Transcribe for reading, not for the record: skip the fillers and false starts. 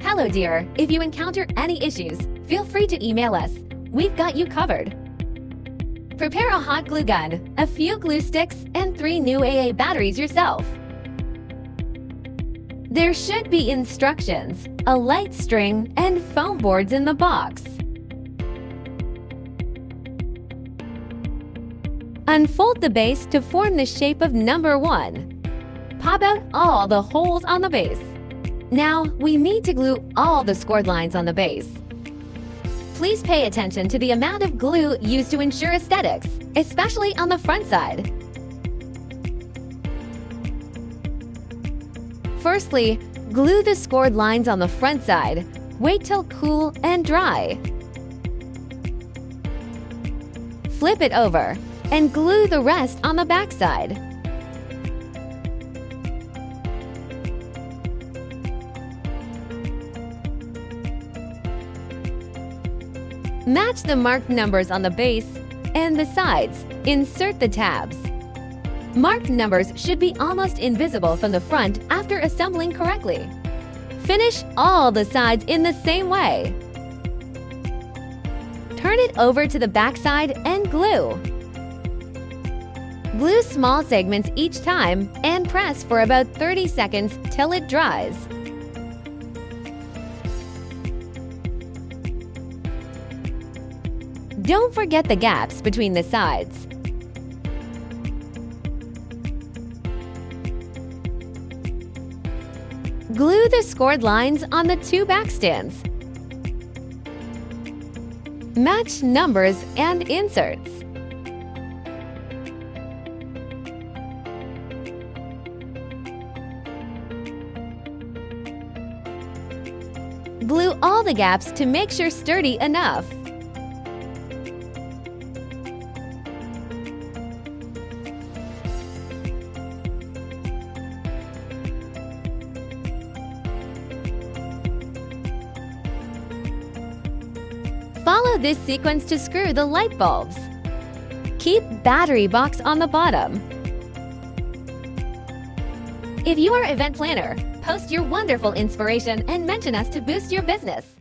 Hello dear, if you encounter any issues, feel free to email us. We've got you covered. Prepare a hot glue gun, a few glue sticks, and 3 new AA batteries yourself. There should be instructions, a light string, and foam boards in the box. Unfold the base to form the shape of number 1. Pop out all the holes on the base. Now, we need to glue all the scored lines on the base. Please pay attention to the amount of glue used to ensure aesthetics, especially on the front side. Firstly, glue the scored lines on the front side. Wait till cool and dry. Flip it over and glue the rest on the back side. Match the marked numbers on the base and the sides. Insert the tabs. Marked numbers should be almost invisible from the front after assembling correctly. Finish all the sides in the same way. Turn it over to the back side and glue. Glue small segments each time and press for about 30 seconds till it dries. Don't forget the gaps between the sides. Glue the scored lines on the 2 back stands. Match numbers and inserts. Glue all the gaps to make sure sturdy enough. Follow this sequence to screw the light bulbs. Keep battery box on the bottom. If you are an event planner, post your wonderful inspiration and mention us to boost your business.